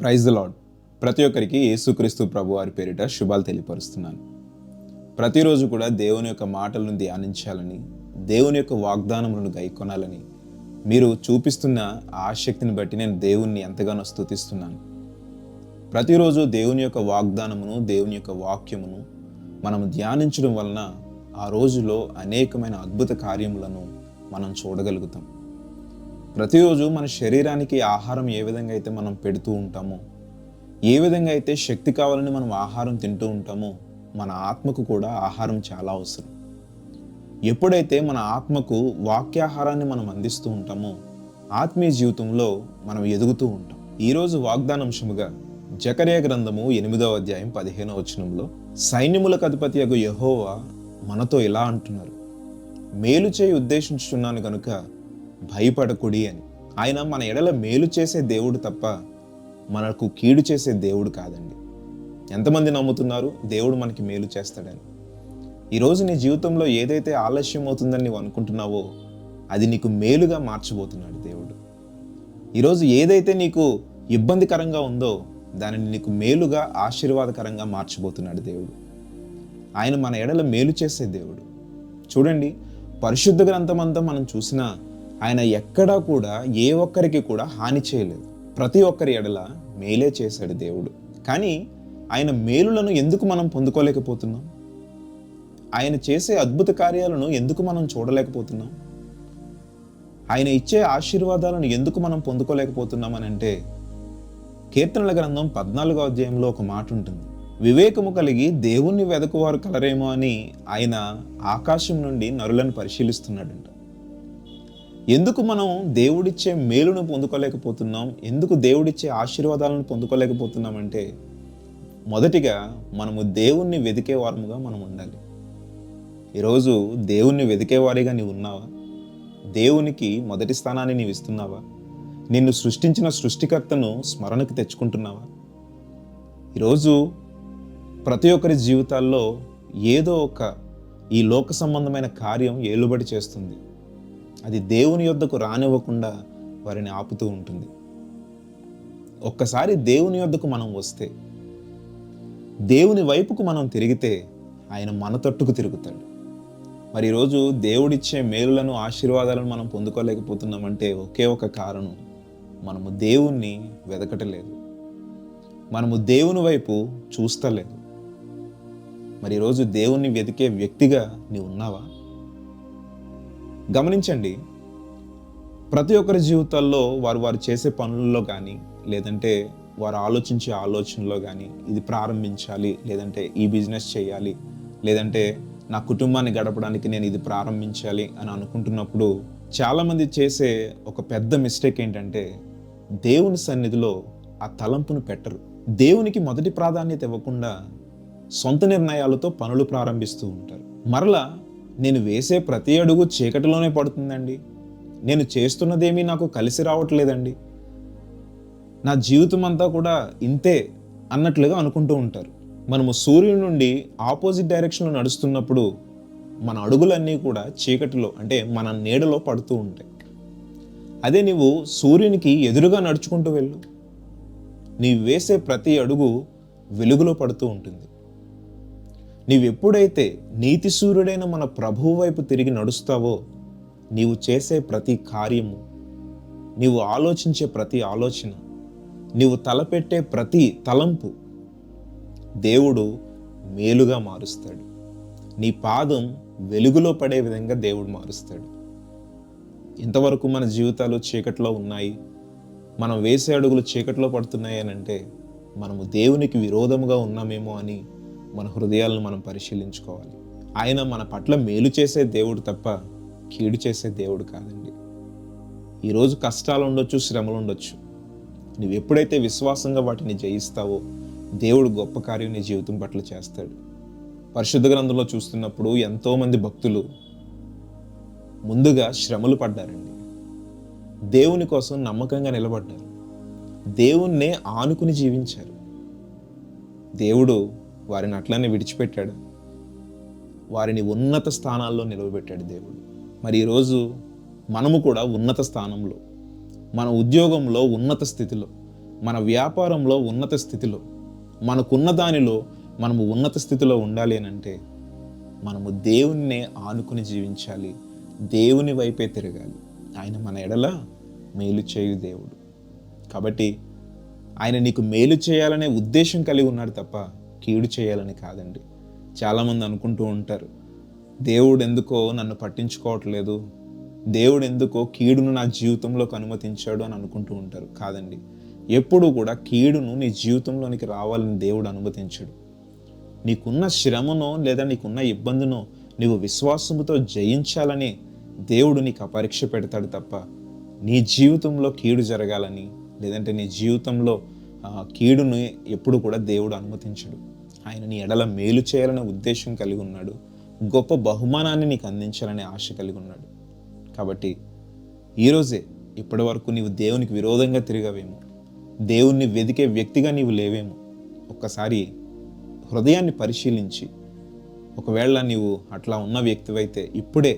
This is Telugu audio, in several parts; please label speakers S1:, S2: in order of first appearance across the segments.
S1: Praise the lord. ప్రతి ఒక్కరికి యేసుక్రీస్తు ప్రభు వారి పేరిట శుభాలు తెలియపరుస్తున్నాను. ప్రతిరోజు కూడా దేవుని యొక్క మాటలను ధ్యానించాలని, దేవుని యొక్క వాగ్దానములను గైకొనాలని మీరు చూపిస్తున్న ఆసక్తిని బట్టి నేను దేవుణ్ణి ఎంతగానో స్తుతిస్తున్నాను. ప్రతిరోజు దేవుని యొక్క వాగ్దానమును, దేవుని యొక్క వాక్యమును మనం ధ్యానించడం వలన ఆ రోజులో అనేకమైన అద్భుత కార్యములను మనం చూడగలుగుతాం. ప్రతిరోజు మన శరీరానికి ఆహారం ఏ విధంగా అయితే మనం పెడుతూ ఉంటామో, ఏ విధంగా అయితే శక్తి కావాలని మనం ఆహారం తింటూ ఉంటామో, మన ఆత్మకు కూడా ఆహారం చాలా అవసరం. ఎప్పుడైతే మన ఆత్మకు వాక్యాహారాన్ని మనం అందిస్తూ ఉంటామో, ఆత్మీయ జీవితంలో మనం ఎదుగుతూ ఉంటాం. ఈరోజు వాగ్దానాంశముగా జకర్యా గ్రంథము 8వ అధ్యాయం 15వ వచనంలో, సైన్యములకు అధిపతియగు యెహోవా మనతో ఇలా అంటున్నారు, మేలు చేయి ఉద్దేశించుచున్నాను గనుక భయపడకుడి అని. ఆయన మన ఎడల మేలు చేసే దేవుడు తప్ప మనకు కీడు చేసే దేవుడు కాదండి. ఎంతమంది నమ్ముతున్నారు దేవుడు మనకి మేలు చేస్తాడని? ఈరోజు నీ జీవితంలో ఏదైతే ఆలస్యం అవుతుందని నువ్వు అనుకుంటున్నావో అది నీకు మేలుగా మార్చబోతున్నాడు దేవుడు. ఈరోజు ఏదైతే నీకు ఇబ్బందికరంగా ఉందో దానిని నీకు మేలుగా, ఆశీర్వాదకరంగా మార్చబోతున్నాడు దేవుడు. ఆయన మన ఎడల మేలు చేసే దేవుడు. చూడండి, పరిశుద్ధ గ్రంథమంతా మనం చూసినా ఆయన ఎక్కడా కూడా ఏ ఒక్కరికి కూడా హాని చేయలేదు. ప్రతి ఒక్కరి ఎడల మేలే చేశాడు దేవుడు. కానీ ఆయన మేలులను ఎందుకు మనం పొందుకోలేకపోతున్నాం? ఆయన చేసే అద్భుత కార్యాలను ఎందుకు మనం చూడలేకపోతున్నాం? ఆయన ఇచ్చే ఆశీర్వాదాలను ఎందుకు మనం పొందుకోలేకపోతున్నాం అని అంటే, కీర్తనల గ్రంథం 14వ అధ్యాయంలో ఒక మాట ఉంటుంది, వివేకము కలిగి దేవుణ్ణి వెదకువారు కలరేమో అని ఆయన ఆకాశం నుండి నరులను పరిశీలిస్తున్నాడంట. ఎందుకు మనం దేవుడిచ్చే మేలును పొందుకోలేకపోతున్నాం? ఎందుకు దేవుడిచ్చే ఆశీర్వాదాలను పొందుకోలేకపోతున్నాం అంటే, మొదటిగా మనము దేవుణ్ణి వెతికే వారముగా మనం ఉండాలి. ఈరోజు దేవుణ్ణి వెతికేవారిగా నీవు ఉన్నావా? దేవునికి మొదటి స్థానాన్ని నీవు ఇస్తున్నావా? నిన్ను సృష్టించిన సృష్టికర్తను స్మరణకు తెచ్చుకుంటున్నావా? ఈరోజు ప్రతి ఒక్కరి జీవితాల్లో ఏదో ఒక ఈ లోక సంబంధమైన కార్యం ఏలుబడి చేస్తుంది. అది దేవుని యొద్దకు రానివ్వకుండా వారిని ఆపుతూ ఉంటుంది. ఒక్కసారి దేవుని యొద్దకు మనం వస్తే, దేవుని వైపుకు మనం తిరిగితే ఆయన మన తట్టుకు తిరుగుతాడు. మరి ఈరోజు దేవుడిచ్చే మేలులను, ఆశీర్వాదాలను మనం పొందుకోలేకపోతున్నామంటే ఒకే ఒక కారణం, మనము దేవుణ్ణి వెదకటలేదు, మనము దేవుని వైపు చూస్తలేదు. మరి ఈరోజు దేవుణ్ణి వెతికే వ్యక్తిగా నీవు ఉన్నావా? గమనించండి, ప్రతి ఒక్కరి జీవితాల్లో వారు చేసే పనుల్లో కానీ, లేదంటే వారు ఆలోచించే ఆలోచనలో కానీ, ఇది ప్రారంభించాలి, లేదంటే ఈ బిజినెస్ చేయాలి, లేదంటే నా కుటుంబాన్ని గడపడానికి నేను ఇది ప్రారంభించాలి అని అనుకుంటున్నప్పుడు చాలామంది చేసే ఒక పెద్ద మిస్టేక్ ఏంటంటే, దేవుని సన్నిధిలో ఆ తలంపును పెట్టరు. దేవునికి మొదటి ప్రాధాన్యత ఇవ్వకుండా సొంత నిర్ణయాలతో పనులు ప్రారంభిస్తూ ఉంటారు. మరలా నేను వేసే ప్రతి అడుగు చీకటిలోనే పడుతుందండి, నేను చేస్తున్నదేమీ నాకు కలిసి రావట్లేదండి, నా జీవితం అంతా కూడా ఇంతే అన్నట్లుగా అనుకుంటూ ఉంటారు. మనము సూర్యుడి నుండి ఆపోజిట్ డైరెక్షన్లో నడుస్తున్నప్పుడు మన అడుగులన్నీ కూడా చీకటిలో, అంటే మన నీడలో పడుతూ ఉంటాయి. అదే నీవు సూర్యునికి ఎదురుగా నడుచుకుంటూ వెళ్ళు, నీవు వేసే ప్రతి అడుగు వెలుగులో పడుతూ ఉంటుంది. నీవెప్పుడైతే నీతి సూర్యుడైన మన ప్రభువు వైపు తిరిగి నడుస్తావో, నీవు చేసే ప్రతి కార్యము, నీవు ఆలోచించే ప్రతి ఆలోచన, నీవు తలపెట్టే ప్రతి తలంపు దేవుడు మేలుగా మారుస్తాడు. నీ పాదం వెలుగులో పడే విధంగా దేవుడు మారుస్తాడు. ఇంతవరకు మన జీవితాలు చీకట్లో ఉన్నాయి, మనం వేసే అడుగులు చీకట్లో పడుతున్నాయి అని అంటే, మనము దేవునికి విరోధముగా ఉన్నామేమో అని మన హృదయాలను మనం పరిశీలించుకోవాలి. ఆయన మన పట్ల మేలు చేసే దేవుడు తప్ప కీడు చేసే దేవుడు కాదండి. ఈరోజు కష్టాలు ఉండొచ్చు, శ్రమలు ఉండొచ్చు, నువ్వు ఎప్పుడైతే విశ్వాసంగా వాటిని జయిస్తావో దేవుడు గొప్ప కార్యం నీ జీవితం పట్ల చేస్తాడు. పరిశుద్ధ గ్రంథంలో చూస్తున్నప్పుడు ఎంతోమంది భక్తులు ముందుగా శ్రమలు పడ్డారండి, దేవుని కోసం నమ్మకంగా నిలబడ్డారు, దేవుణ్ణే ఆనుకుని జీవించారు. దేవుడు వారిని అట్లనే విడిచిపెట్టాడు, వారిని ఉన్నత స్థానాల్లో నిలవబెట్టాడు దేవుడు. మరి ఈరోజు మనము కూడా ఉన్నత స్థానంలో, మన ఉద్యోగంలో ఉన్నత స్థితిలో, మన వ్యాపారంలో ఉన్నత స్థితిలో, మనకున్న దానిలో మనము ఉన్నత స్థితిలో ఉండాలి అని అంటే మనము దేవుణ్ణే ఆనుకుని జీవించాలి, దేవుని వైపే తిరగాలి. ఆయన మన ఎడల మేలు చేయు దేవుడు. కాబట్టి ఆయన నీకు మేలు చేయాలనే ఉద్దేశం కలిగి ఉన్నాడు తప్ప కీడు చేయాలని కాదండి. చాలామంది అనుకుంటూ ఉంటారు, దేవుడు ఎందుకో నన్ను పట్టించుకోవట్లేదు, దేవుడు ఎందుకో కీడును నా జీవితంలోకి అనుమతించాడు అని అనుకుంటూ ఉంటారు. కాదండి, ఎప్పుడూ కూడా కీడును నీ జీవితంలోనికి రావాలని దేవుడు అనుమతించడు. నీకున్న శ్రమనో లేదా నీకున్న ఇబ్బందినో నీవు విశ్వాసముతో జయించాలని దేవుడు నీకు పరీక్ష పెడతాడు తప్ప నీ జీవితంలో కీడు జరగాలని లేదంటే నీ జీవితంలో కీడును ఎప్పుడు కూడా దేవుడు అనుమతించడు. ఆయన నీ ఎడల మేలు చేయాలనే ఉద్దేశం కలిగి ఉన్నాడు, గొప్ప బహుమానాన్ని నీకు అందించాలనే ఆశ కలిగి ఉన్నాడు. కాబట్టి ఈరోజే ఇప్పటి వరకు నీవు దేవునికి విరోధంగా తిరిగావేమో, దేవుణ్ణి వెదికే వ్యక్తిగా నీవు లేవేమో, ఒక్కసారి హృదయాన్ని పరిశీలించి ఒకవేళ నీవు అట్లా ఉన్న వ్యక్తివైతే ఇప్పుడే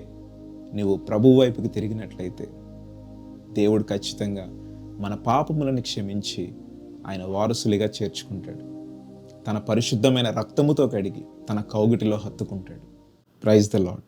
S1: నీవు ప్రభువు వైపుకి తిరిగినట్లయితే దేవుడు ఖచ్చితంగా మన పాపములను క్షమించి ఆయన వారసులుగా చేర్చుకుంటాడు. తన పరిశుద్ధమైన రక్తముతో కడిగి తన కౌగిటిలో హత్తుకుంటాడు. Praise the lord.